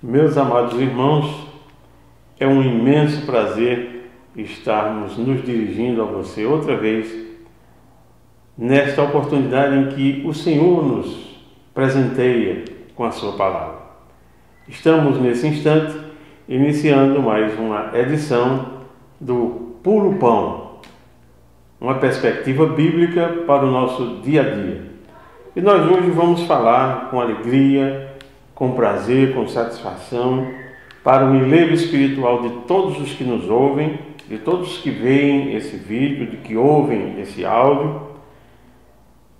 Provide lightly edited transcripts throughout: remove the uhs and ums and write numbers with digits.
Meus amados irmãos, é um imenso prazer estarmos nos dirigindo a você outra vez, nesta oportunidade em que o Senhor nos presenteia com a sua palavra. Estamos nesse instante iniciando mais uma edição do Puro Pão, uma perspectiva bíblica para o nosso dia a dia. E nós hoje vamos falar com alegria, com prazer, com satisfação, para o enlevo espiritual de todos os que nos ouvem, de todos que veem esse vídeo, de que ouvem esse áudio,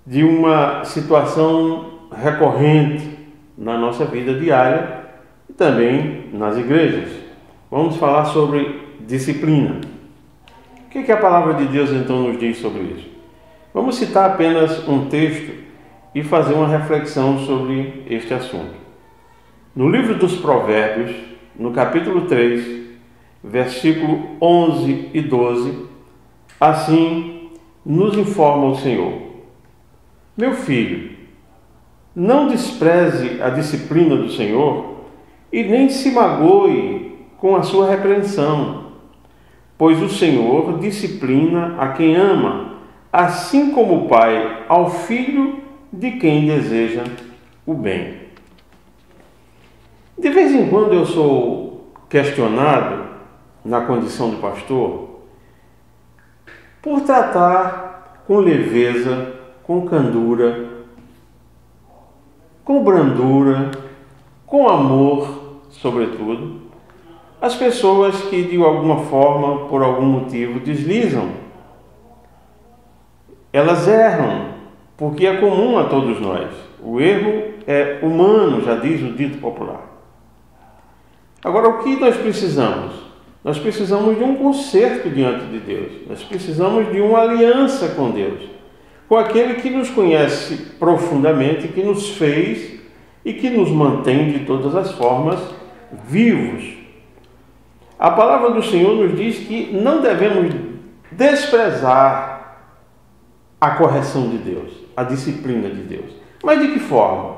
de uma situação recorrente na nossa vida diária e também nas igrejas. Vamos falar sobre disciplina. O que a palavra de Deus então nos diz sobre isso? Vamos citar apenas um texto e fazer uma reflexão sobre este assunto. No livro dos Provérbios, no capítulo 3, versículo 11 e 12, assim nos informa o Senhor: Meu filho, não despreze a disciplina do Senhor e nem se magoe com a sua repreensão, pois o Senhor disciplina a quem ama, assim como o pai ao filho de quem deseja o bem. De vez em quando eu sou questionado, na condição de pastor, por tratar com leveza, com candura, com brandura, com amor, sobretudo, as pessoas que de alguma forma, por algum motivo, deslizam. Elas erram, porque é comum a todos nós. O erro é humano, já diz o dito popular. Agora, o que nós precisamos? Nós precisamos de um conserto diante de Deus. Nós precisamos de uma aliança com Deus, com aquele que nos conhece profundamente, que nos fez e que nos mantém de todas as formas vivos. A palavra do Senhor nos diz que não devemos desprezar a correção de Deus, a disciplina de Deus. Mas de que forma?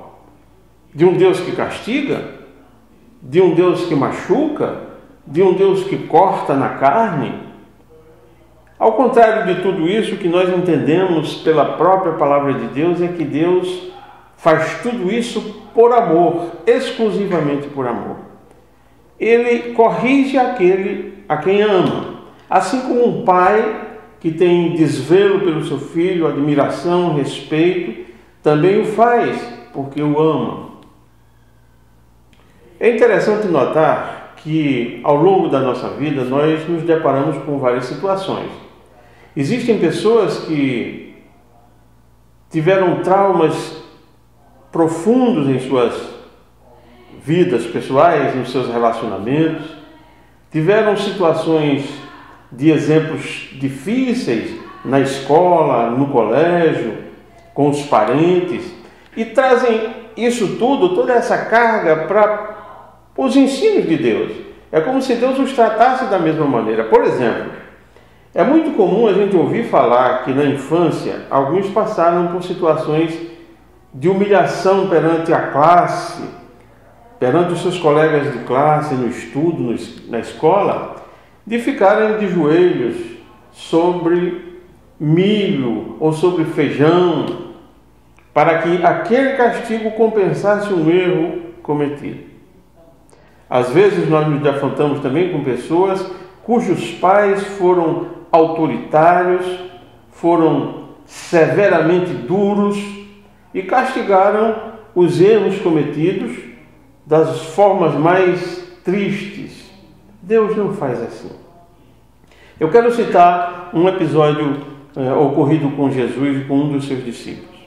De um Deus que castiga? De um Deus que machuca? De um Deus que corta na carne? Ao contrário de tudo isso, o que nós entendemos pela própria palavra de Deus é que Deus faz tudo isso por amor, exclusivamente por amor. Ele corrige aquele a quem ama, assim como um pai que tem desvelo pelo seu filho, admiração, respeito, também o faz porque o ama. É interessante notar que ao longo da nossa vida nós nos deparamos com várias situações. Existem pessoas que tiveram traumas profundos em suas vidas pessoais, nos seus relacionamentos, tiveram situações de exemplos difíceis na escola, no colégio, com os parentes, e trazem isso tudo, toda essa carga para os ensinos de Deus. É como se Deus os tratasse da mesma maneira. Por exemplo, é muito comum a gente ouvir falar que na infância alguns passaram por situações de humilhação perante a classe, perante os seus colegas de classe, no estudo, na escola, de ficarem de joelhos sobre milho ou sobre feijão, para que aquele castigo compensasse um erro cometido. Às vezes nós nos defrontamos também com pessoas cujos pais foram autoritários, foram severamente duros e castigaram os erros cometidos das formas mais tristes. Deus não faz assim. Eu quero citar um episódio ocorrido com Jesus e com um dos seus discípulos.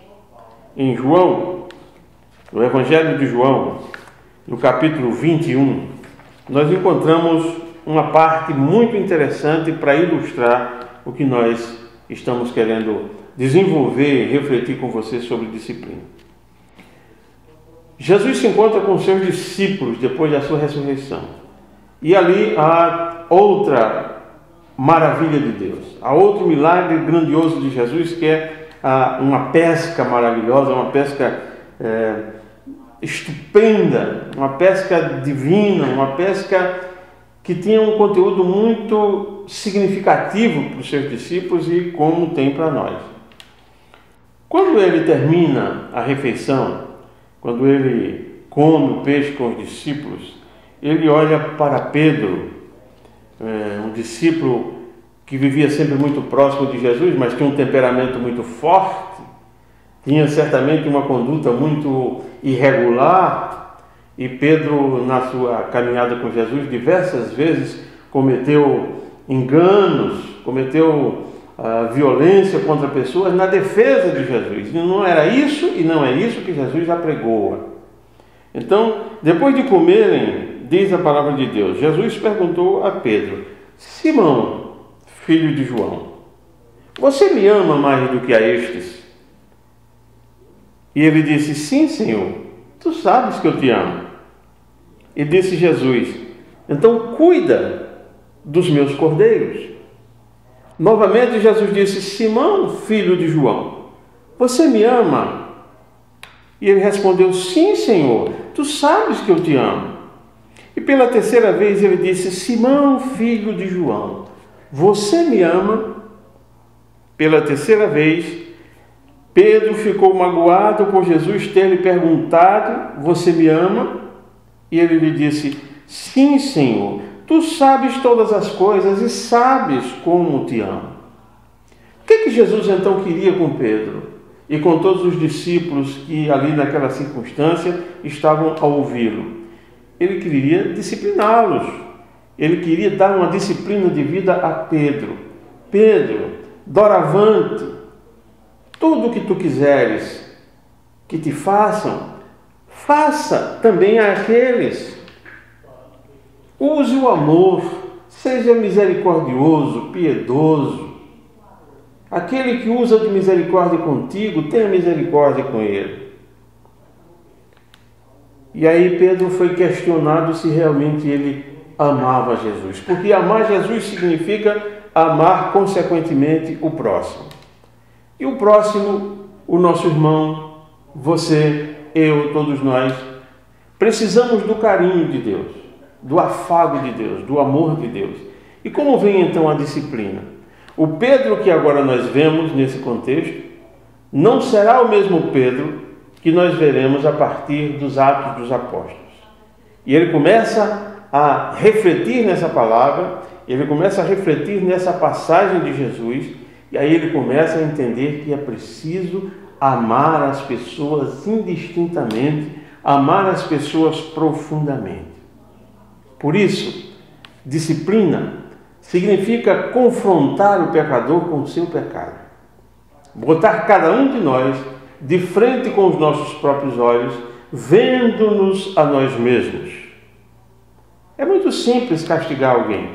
Em João, no Evangelho de João, no capítulo 21, nós encontramos uma parte muito interessante para ilustrar o que nós estamos querendo desenvolver e refletir com você sobre disciplina. Jesus se encontra com seus discípulos depois da sua ressurreição. E ali há outra maravilha de Deus, há outro milagre grandioso de Jesus, que é uma pesca maravilhosa, uma pesca estupenda, uma pesca divina, uma pesca que tinha um conteúdo muito significativo para os seus discípulos e como tem para nós. Quando ele termina a refeição, quando ele come o peixe com os discípulos, ele olha para Pedro, um discípulo que vivia sempre muito próximo de Jesus, mas tinha um temperamento muito forte, tinha certamente uma conduta muito irregular, e Pedro, na sua caminhada com Jesus, diversas vezes cometeu enganos, cometeu violência contra pessoas na defesa de Jesus. E não era isso e não é isso que Jesus apregoa. Então, depois de comerem, diz a palavra de Deus, Jesus perguntou a Pedro: Simão, filho de João, você me ama mais do que a estes? E ele disse: sim, Senhor, tu sabes que eu te amo. E disse Jesus: então cuida dos meus cordeiros. Novamente Jesus disse: Simão, filho de João, você me ama? E ele respondeu: sim, Senhor, tu sabes que eu te amo. E pela terceira vez ele disse: Simão, filho de João, você me ama? Pela terceira vez, Pedro ficou magoado por Jesus ter lhe perguntado: você me ama? E ele lhe disse: sim, Senhor, tu sabes todas as coisas e sabes como te amo. O que Jesus então queria com Pedro e com todos os discípulos que ali naquela circunstância estavam a ouvi-lo? Ele queria discipliná-los. Ele queria dar uma disciplina de vida a Pedro. Pedro, doravante, tudo o que tu quiseres que te façam, faça também àqueles. Use o amor, seja misericordioso, piedoso. Aquele que usa de misericórdia contigo, tenha misericórdia com ele. E aí Pedro foi questionado se realmente ele amava Jesus, porque amar Jesus significa amar consequentemente o próximo. E o próximo, o nosso irmão, você, eu, todos nós, precisamos do carinho de Deus, do afago de Deus, do amor de Deus. E como vem então a disciplina? O Pedro que agora nós vemos nesse contexto não será o mesmo Pedro que nós veremos a partir dos Atos dos Apóstolos. E ele começa a refletir nessa palavra, ele começa a refletir nessa passagem de Jesus, e aí ele começa a entender que é preciso amar as pessoas indistintamente, amar as pessoas profundamente. Por isso, disciplina significa confrontar o pecador com o seu pecado. Botar cada um de nós de frente com os nossos próprios olhos, vendo-nos a nós mesmos. É muito simples castigar alguém.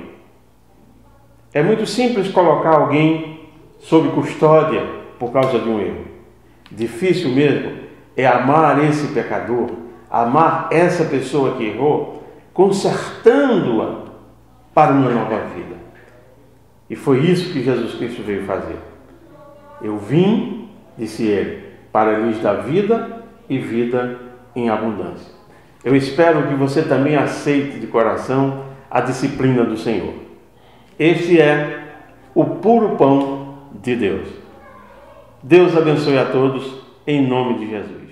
É muito simples colocar alguém sob custódia por causa de um erro. Difícil mesmo é amar esse pecador, amar essa pessoa que errou, consertando-a para uma nova vida. E foi isso que Jesus Cristo veio fazer. Eu vim, disse ele, para lhes dar vida e vida em abundância. Eu espero que você também aceite de coração a disciplina do Senhor. Este é o puro pão de Deus. Deus abençoe a todos, em nome de Jesus.